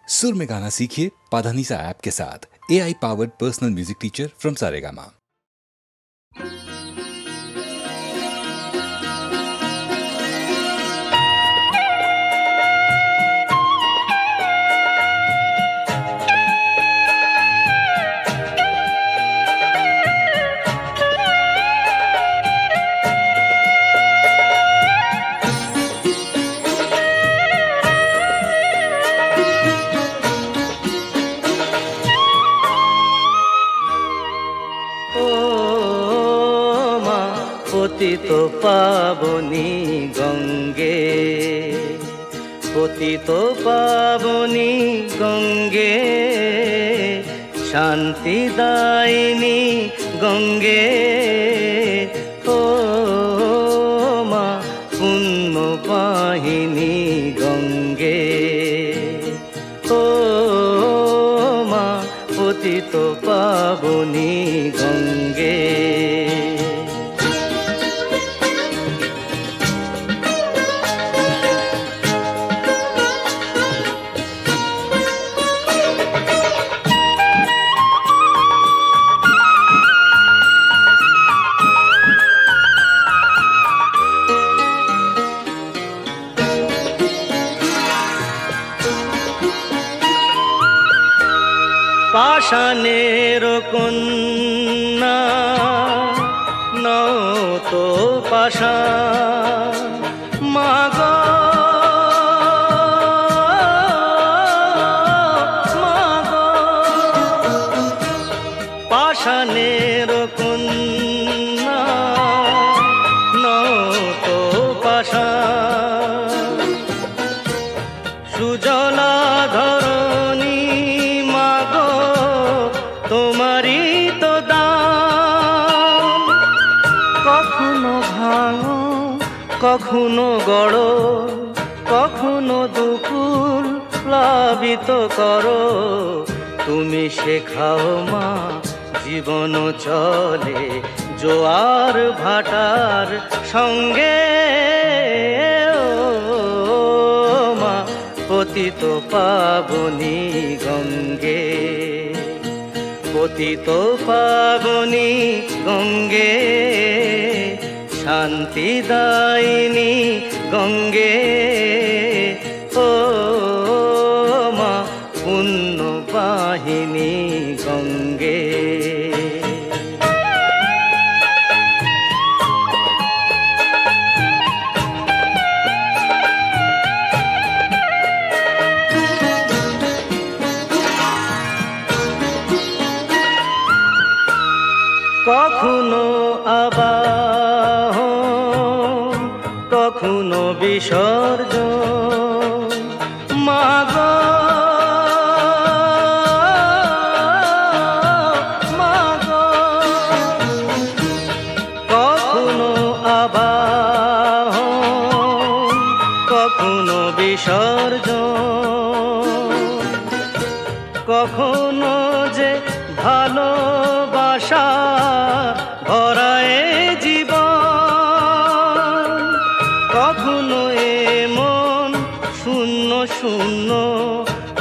सुर में गाना सीखिए पाधानीसा ऐप के साथ। AI powered personal music teacher from Saregama. পতিত পাবনী গঙ্গে, পতিত পাবনী গঙ্গে, শান্তিদায়িনী গঙ্গে, ও মা পুণ্যবাহিনী গঙ্গে, ও মা পতিত পাবনী গঙ্গে। পাষাণের কন্যা নও তো পাষাণ, মাগো মাগো, পাষাণের কন্যা নও তো পাষাণ, সুজলা ধরণী মাগো তোমারই তো দান। কখনো ভাঙো কখনো গড়ো, কখনো দুকুল প্লাবিত করো, তুমি শেখাও মা জীবন চলে জোয়ার ভাটার সঙ্গে। ও মা পতিত পাবনী গঙ্গে, পতিত পাবনী গঙ্গে, শান্তিদায়িনী গঙ্গে, ও মা পুণ্যবাহিনী গঙ্গে। কখনো আবাহন কখনো বিসর্জন, মাগো মাগো, কখনো আবাহন কখনো বিসর্জন, কখনো যে ভালোবাসা ভরায় জীবন, কখনো এমন শূন্য শূন্য,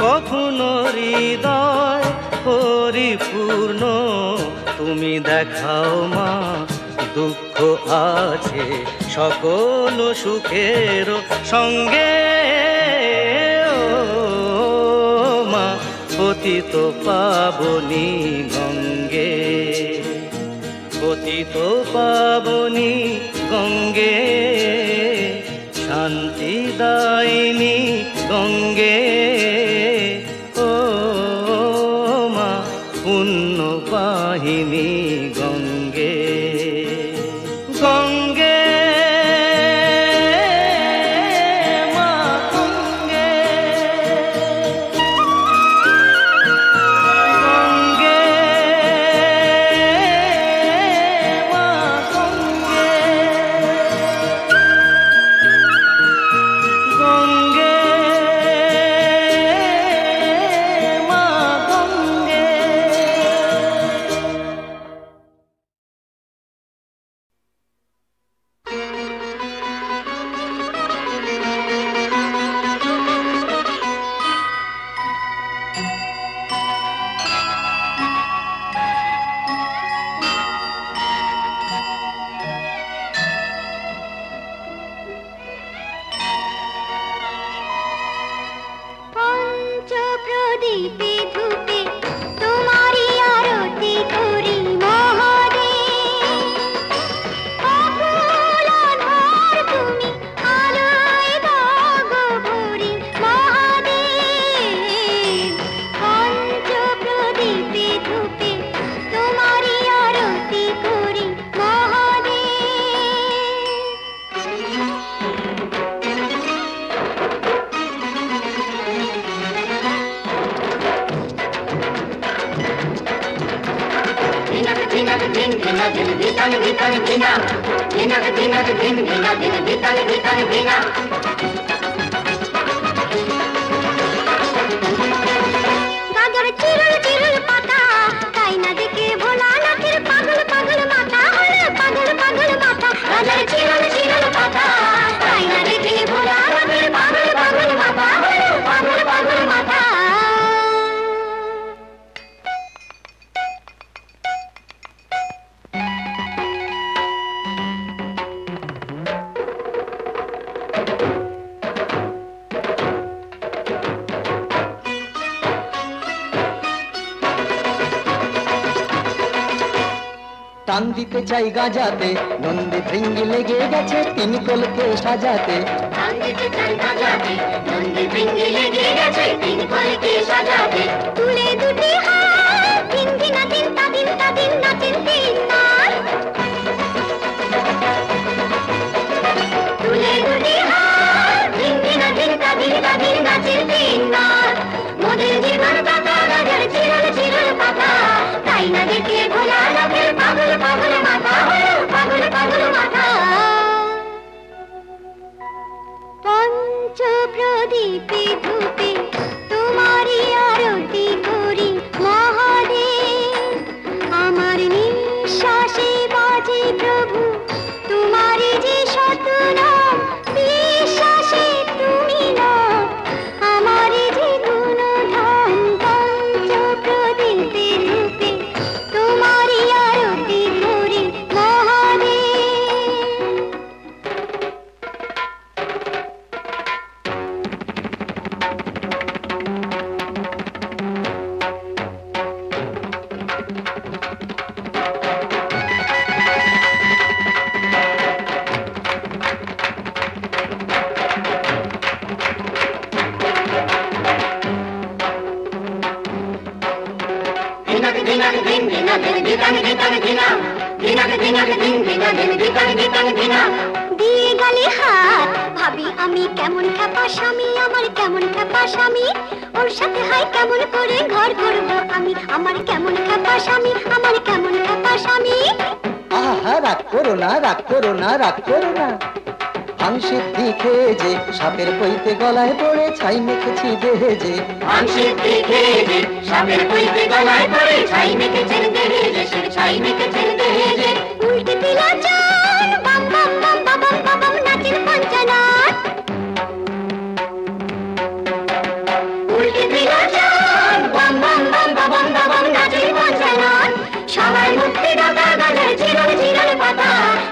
কখনো হৃদয় পরিপূর্ণ, তুমি দেখাও মা দুঃখ আছে সকল সুখের সঙ্গে। ও মা পতিত পাবনী গঙ্গে, পতিত পাবনী গঙ্গে, শান্তিদায়িনী গঙ্গে, ও মা পুণ্যবাহিনী গঙ্গে। গঙ্গে গঙ্গে ধিন ধিনা ধিন ধিতাং ধিতাং ধিনা ধিনাক ধিনাক ধিন ধিনা ধিন ধিতাং ধিতাং ধিনা গাজর চিরুল চিরুল পাতা তাই না দেখে ভোলা নাথের পাগল পাগল মাথা হলো পাগল পাগল মাথা গাজর চিরুল চিরুল পাতা তাই না দেখে ভোলা নাথের পাগল পাগল মাথা হলো পাগল পাগল মাথা টান দিতে চাই গাজাতে নন্দী ভৃঙ্গি লেগে গেছে তিন কলকে সাজাতে টান দিতে চাই গাজাতে নন্দী ভৃঙ্গি লেগে গেছে তিন কলকে সাজাতে তুলে দুটি হাত দিন দিনা দিন তা দিন নাচেন তিন নার তুলে দুটি হাত দিন দিনা দিন তা দিন নাচেন তিন নার মোদের জীবন পাতা গাজর চিরল চিরল পাতা তাই না দেখে ভোলা লোকের পাগল পাগল মাথা পাগল পাগল মাথা পঞ্চ প্রদীপে ধূপে তোমারই আরতি করি মহাদেব আমার নিঃশ্বাসে বাজে প্রভু তোমারই যে শতনাম বিশ্বাসে তুমি না আমারই যে গুণধাম পঞ্চ প্রদীপে ধূপে তোমারই আরতি করি মহাদেব ধিনাক ধিনাক ধিন ধিনা ধিন ধিতাং ধিতাং ধিনা ধিনাক ধিনাক ধিন ধিনা ধিন ধিতাং ধিতাং ধিনা দিয়ে গেলে হাত ভাবি আমি কেমন খ্যাপা স্বামী আমার কেমন খ্যাপা স্বামী ওর সাথে হয় কেমন করে ঘর করবো আমি আমার কেমন খ্যাপা স্বামী আমার কেমন খ্যাপা স্বামী আহা রাগ করো না রাগ করো না রাগ করো না আংশিদ্ধি খেয়ে যে সাপের কইতে গলায় পড়ে ছাই মেখেছি দেহে যে আংশিদ্ধি খেয়ে যে সাপের কইতে গলায় পড়ে ছাই মেখেছেন দেহে যে সে ছাই মেখেছেন দেহে যে উল্টে দিলা চান বাম বাম বাম বাবাম বাবাম নাচেন পঞ্চনাথ উল্টে দিলা চান বাম বাম বাম বাবাম বাবাম নাচেন পঞ্চনাথ সবাই মুক্তি দাতা গাজর চিরল চিরল পাতা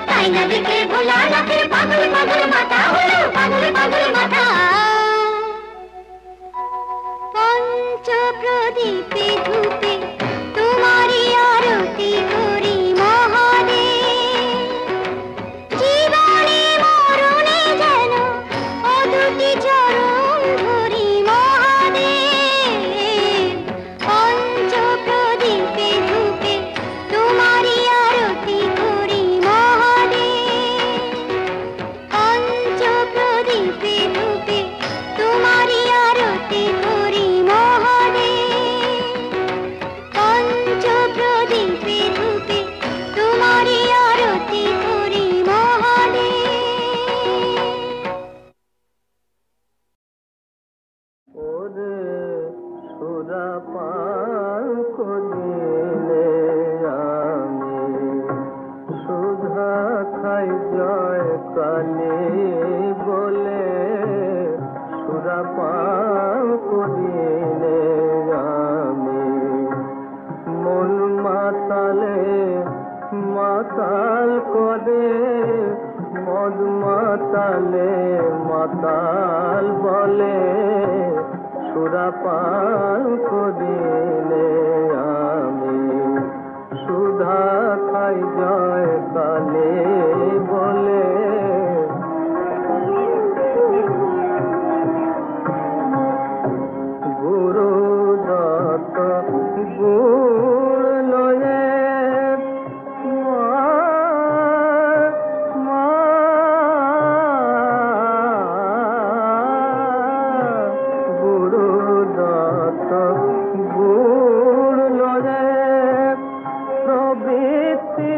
তাই না দেখে ভোলা নাথের পাগল পাগল মাথা হলো পাগল পাগল মাথা পঞ্চ প্রদীপে ধূপে তোমারই আরতি করি মহাদেব জীবনে মরণে যেন অদুটি চরণ ধরি মহাদেব পঞ্চ প্রদীপে ধূপে তোমারই আরতি করি মহাদেব পঞ্চ প্রদীপে ধূপে তোমারই আরতি করি মহাদেব পঞ্চ প্রদীপে ধূপে তোমারই আরতি করি মহাদেব ওরে সুরাপান করিলে আমি সুধা খাই জয় কালী বলে সুরাপান করিলে আমি মন মাতালে মাতাল করে মদ মাতালে মাতাল বলে সুরাপান করিলে আমি সুধা খাই জয় কালে বলে গুরু দত্ত গুণ লয়ে গুরু দত্ত গুণ লয়ে প্রবৃত্তি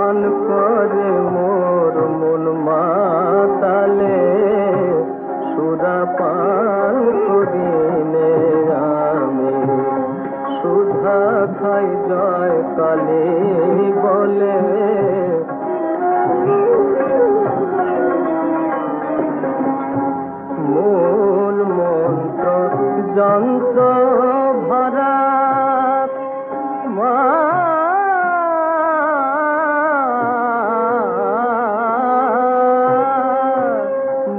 পান করে মোর মন মাতালে সুরা পান করিলে আমি সুধা খাই জয় কালী বলে মূল মন্ত্র যন্ত্র ভরা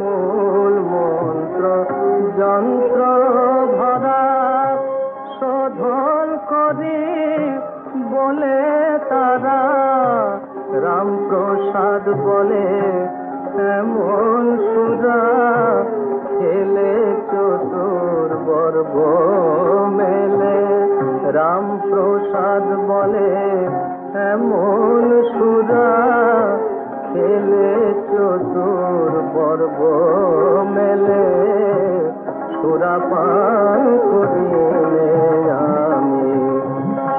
মূল মন্ত্র যন্ত্র ভরা শোধন করি বলে তারা রামপ্রসাদ বলে এমন সুরা খেলে চতুর বর্গ মেলে রামপ্রসাদ বলে এমন সুরা খেলে চতুর বর্গ মেলে সুরা পান করিলে আমি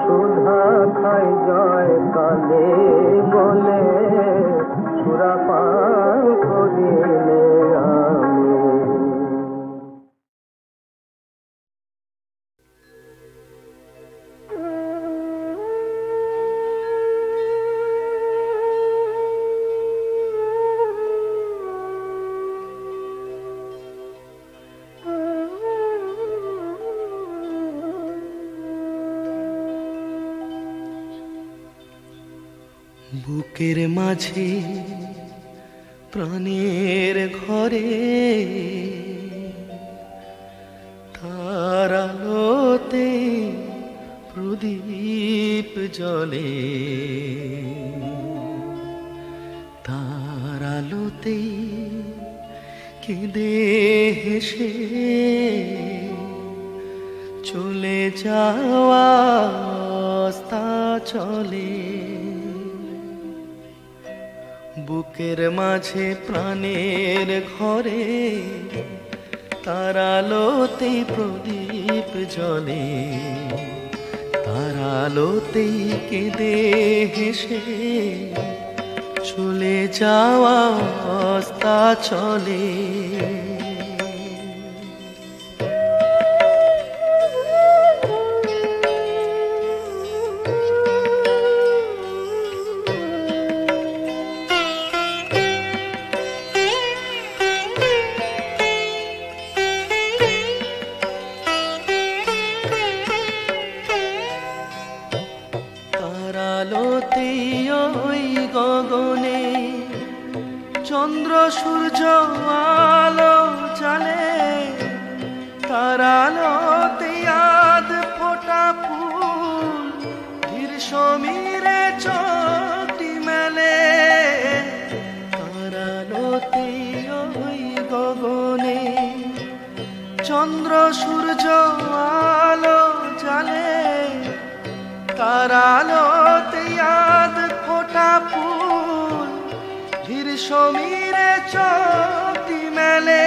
সুধা খাই জয় কালী বলে সুরা পান করিলে আমি বুকের মাঝে প্রাণের ঘরে তার আলোতে প্রদীপ জ্বলে তার আলোতে কেঁদে হেসে চলে যাওয়া রাস্তা চলে বুকের মাঝে প্রাণের ঘরে তার আলোতেই প্রদীপ জ্বলে তার আলোতেই কেঁদে হেসে চলে যাওয়া রাস্তা চলে চন্দ্র সূর্য আলো জ্বালে তার আলোতে আধ ফোঁটা ফুল ধীর সমীরে চটি মেলে তার আলোতে ওই গগনে চন্দ্র সূর্য আলো জ্বালে তার আলোতে আধ ফোঁটা ফুল ধীর সমীরে চটি মেলে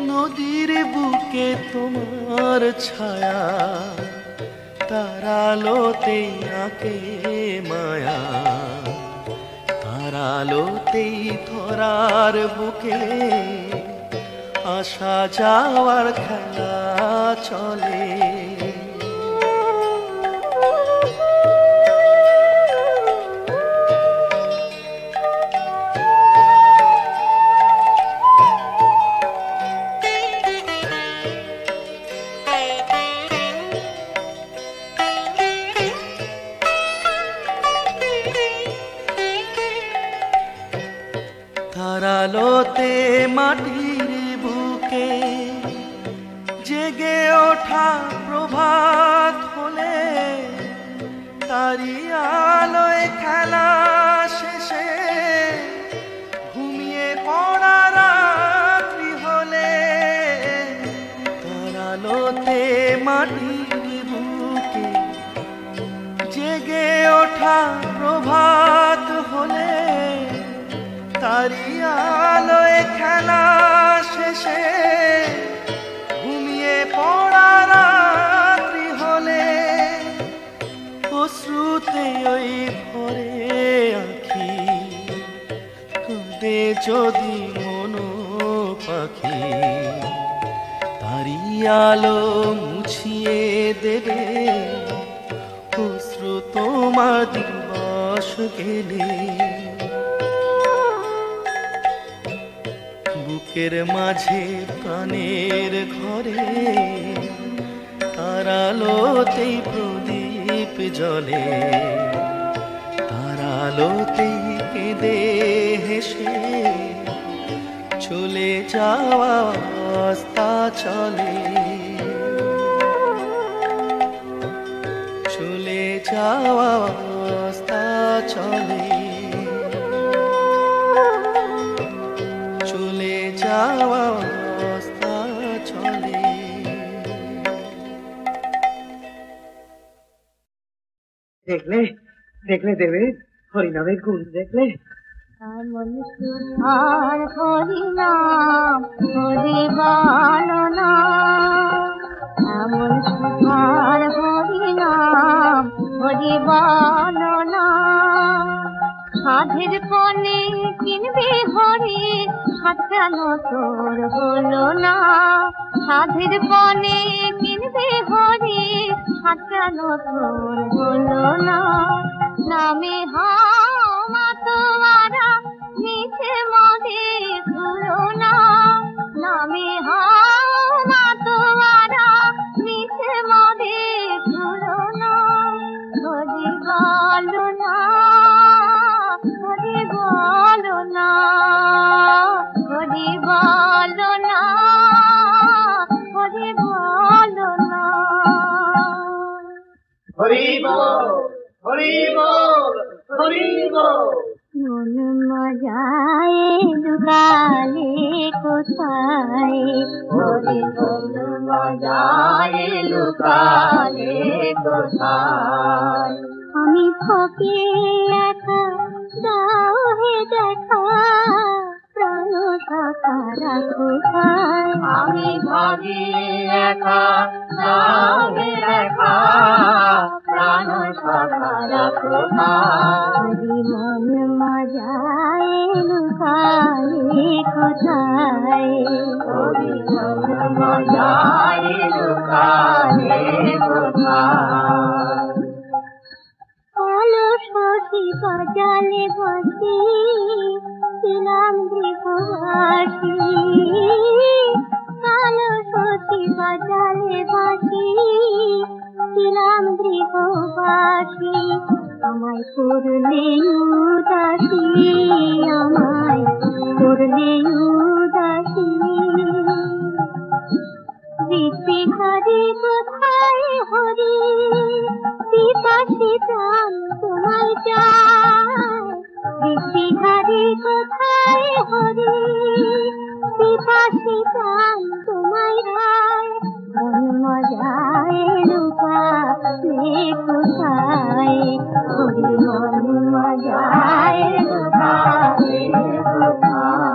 নদীর বুকে তোমার ছায়া তার আলোতেই আঁকে মায়া তার আলোতেই ধরার বুকে আসা যাওয়ার খেলা চলে তার আলোতে মাটির বুকে জেগে ওঠা প্রভাত হলে তারি আলোয় খেলা শেষে ঘুমিয়ে পড়া রাত্রি হলে তার আলোতে মাটির বুকে জেগে ওঠা প্রভাত হলে তারি আলোয় খেলা শেষে ঘুমিয়ে পড়া রাত্রি হলে অশ্রুতে ওই ভরে যদি মনো পাখি তারি আলো মুছিয়ে দেবে অশ্রু তোমার দিবস গেলে। বুকের মাঝে প্রাণের ঘরে তার আলোতেই প্রদীপ জ্বলে, তার আলোতেই কেঁদে হেসে চলে যাওয়া রাস্তা চলে, চলে যাওয়া রাস্তা চলে, চলে যাওয়া রাস্তা চলে। দেখলে দেখলে দেবে হরিনামের গুণ দেখলে। এমন সুধার হরিনাম হরি বালনা, এমন সুধার হরিনাম হরি বালনা। সাধের কনে কিনবি হরি সাজানো তোর হলো না, সাধের কনে কিনবি হরি সাজানো তোর হলো না। নামে হাওয়া তোমারা মিছে মদে ভুলো না, নামে হাওয়া তোমারা মিছে মদে ভুলো না। হরি বলো না, হরি বলো না, হরি বলো না, হরি বলো না। হরি বল হরি বল হরি বল। মন মজায় লুকালে কোথায়, হরি মন মজায় লুকালে কোথায়। আমি ফকে একা দাও হে দেখা, প্রাণ শাখা রাখো ভাই। আমি ভাবি একা দাও হে দেখা, প্রাণ শাখা রাখো ভাই। হরি মন মজায় লুকালে কোথায়, হরি মন মজায় লুকালে কোথায়। কালো শশী বাজালে বাঁশি ছিলাম গৃহবাসী, কালো শশী বাজালে বাঁশি ছিলাম গৃহবাসী। আমায় করলে উদাসী, আমায় করলে উদাসী। বৃষ্টি হরি কোথায় হরি পিপাসী প্রাণ তোমায় চায়, বৃষ্টি হরি কোথায় হরি পিপাসী প্রাণ তোমায় রায়। মন মজায় লুকালে কোথায়, হরি মন মজায় লুকালে কোথায়।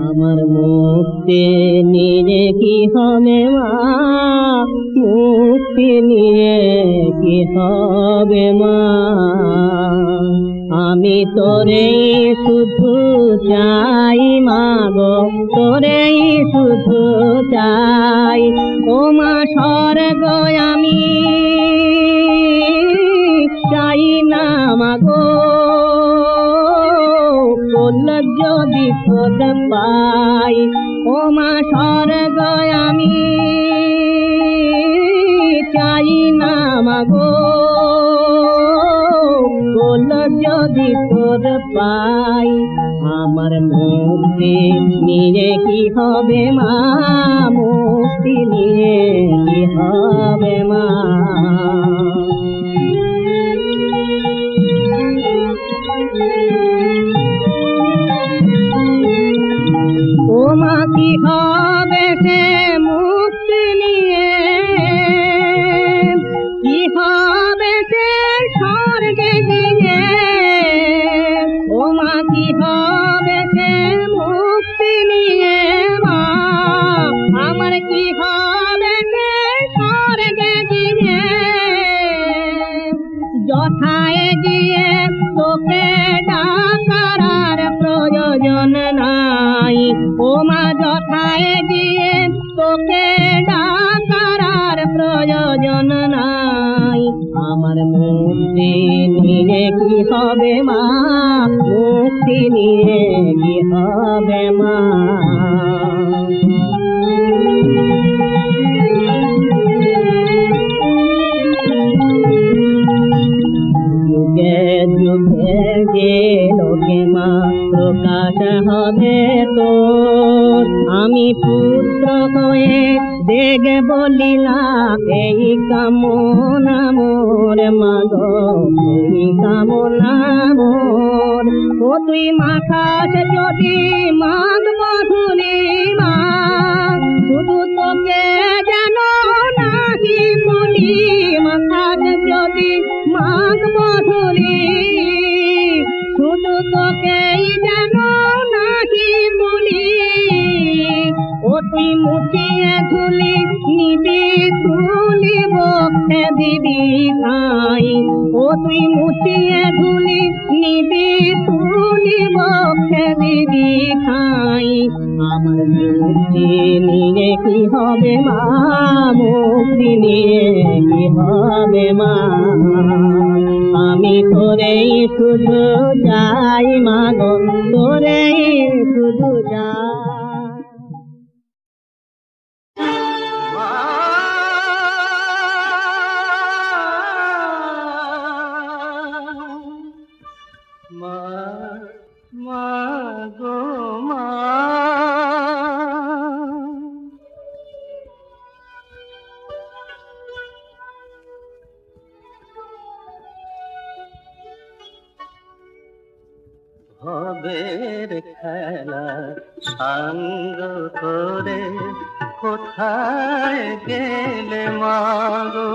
আমার মুক্তি নিয়ে কি হবে মা, মুক্তি নিয়ে কি হবে মা, আমি তোরে শুধু চাই মা গো, তোরে শুধু চাই ও মা স্বর্গ আমি চাই না মা গো, যদি খোঁজ পাই ও মা স্বর্গ আমি চাই না মা গো, যদি খোঁজ পাই আমার মুক্তি নিয়ে কি হবে মা, মুক্তি নিয়ে কি হবে মা। ও মা কি হবে সে মুক্তি নিয়ে, কি হবে সে স্বর্গে গিয়ে, ও মা কি হবে সে মুক্তি নিয়ে মা, আমার কি হবে সে স্বর্গে গিয়ে, যথায় গিয়ে তোকে ডাকার আর প্রয়োজন নাই ও মা, যথায় গিয়ে তোকে ডাকার আর প্রয়োজন নাই, আমার মুক্তি নিয়ে কি হবে মা, মুক্তি নিয়ে কি হবে মা। যুগে যুগে যে লোকে মা প্রকাশ হবে তোর, আমি পুত্র হয়ে দেখ বলিলা এই কামনা মোর মা গো, এই কামনা মোর, ও তুই মাখাস যদি মাঘ মধুরি মা, শুধু তোকে যেন নাহি বলি মাখাস যদি রাখবো ধুলি শুধু তোকেই যেন নাহি বলি ও তুই মুছিয়ে ধুলি নিবি তুলি বক্ষে দিবি খাই ও তুই মুছিয়ে ধুলি নিবি তুলি বক্ষে দিবি খাই আমার মুক্তি নিয়ে কি হবে মা মুক্তি নিয়ে কি হবে মা আমি তোরেই শুধু যাই মা গো তোরেই শুধু যাই ভবের খেলা সাঙ্গ করে কোথায় গেলে মাগো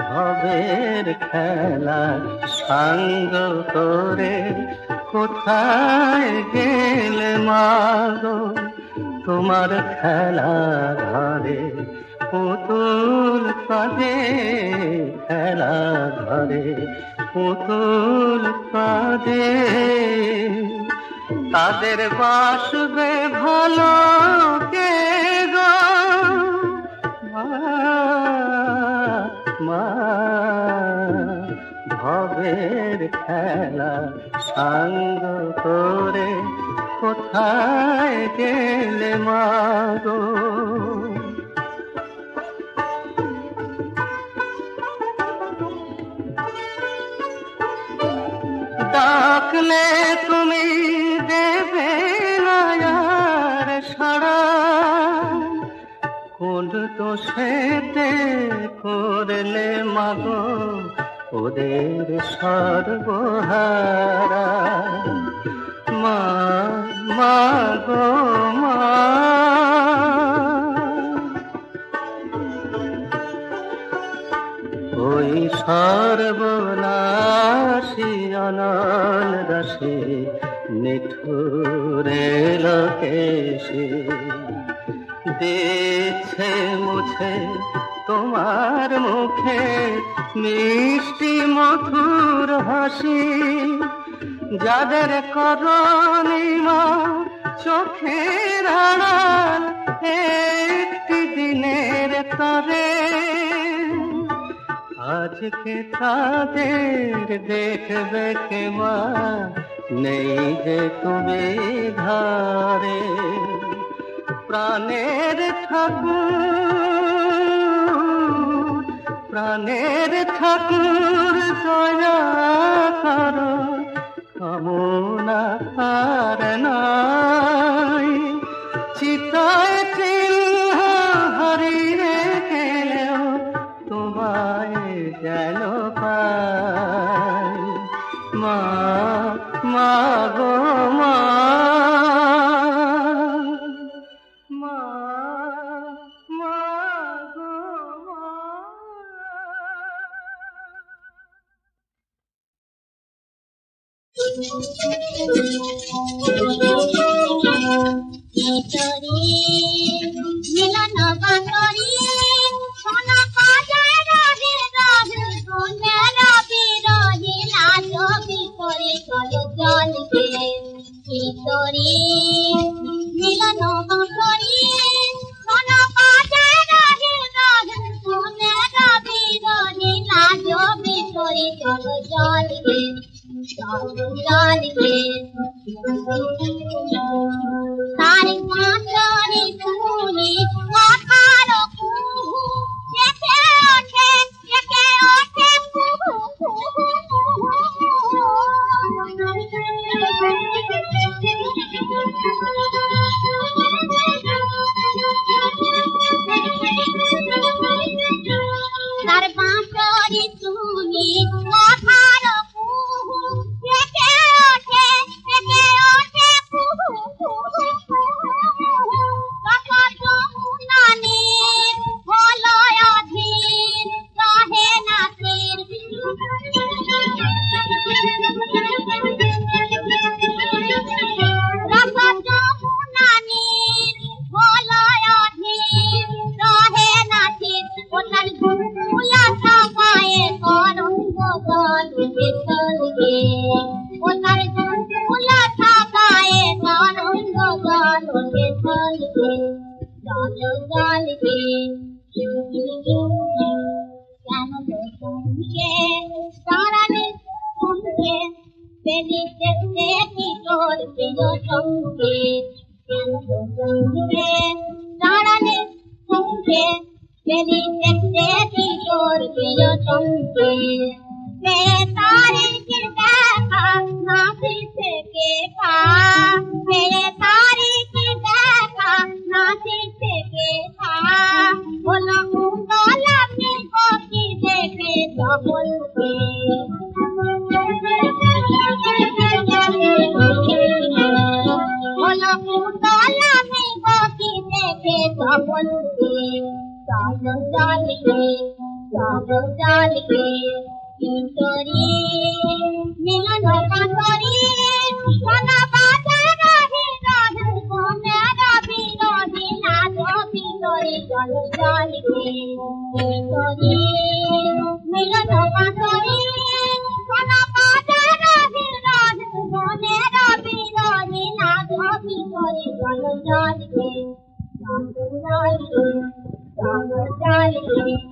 ভবের খেলা সাঙ্গ করে কোথায় গেলে মাগো তোমার খেলা ঘরে পুতুল কাঁদে খেলা ঘরে পুতুল কাঁদে তাদের বাসবে ভালো কে গো মা ভবের খেলা সাঙ্গ করে কোথায় গেলে মাগো ডাকলে তুমি দেবে না আর সাড়া কোন দোষেতে করলে মাগো ওদের সর্বহারা মা মাগো মা ওই সর্বনাশী অনল রসে নিঠুরে লোকেশে দেখছে মুছে তোমার মুখে মিষ্টি মধুর হাসি যাদের করণীমা চোখের আড়াল একটি দিনের তরে আজকে তাদের দেখবে কে মা নেই যে তুমি ধারে প্রাণের ঠাকুর দয়া করো কামনা আর নাই চিতায় চিহ্ন হারিয়ে গেলেও তোমায় যেন পাই মা গো মা গো মিলন বাতরি সোনা পাজায় রাহে রাহে সোনেরা বিরহে লাজো বিপরে চলো জলকে ভিতরে মিলন বাতরি সোনা পাজায় রাহে রাহে সোনেরা বিরহে লাজো বিপরে চলো জলকে তারে পাঁচরে তুলি মাথার কুহু একে ওঠে কুহু তার পাঁচরে তুলি মাথার কুহু একে ওঠে কুহু কত যমুনা নীর হলয় অধীর রহে না তীর সঙ্গে তারানে সঙ্গে বেলি দেখতে কি তোর প্রিয় সঙ্গে সঙ্গে তারানে সঙ্গে বেলি দেখতে কি তোর প্রিয় সঙ্গে তারিখের দেখা নাচি থেকে পা তারিখের দেখা নাচি থেকে পা বলো মুঙ্গলাকে কপি দেখে সকলকে বলো মুঙ্গলাকে কপি দেখে সকলকে চলো চালিয়ে চলো চালিয়ে Pintori, Milano Cantori, Sana Patara, Hidon, Pomera, Pintori, Nato, Pintori, Jalo Jali, Pintori, Milano Cantori, Sana Patara, Hidon, Pomera, Pintori, Nato, Pintori, Jalo Jali, Jalo Jali, Jalo Jali.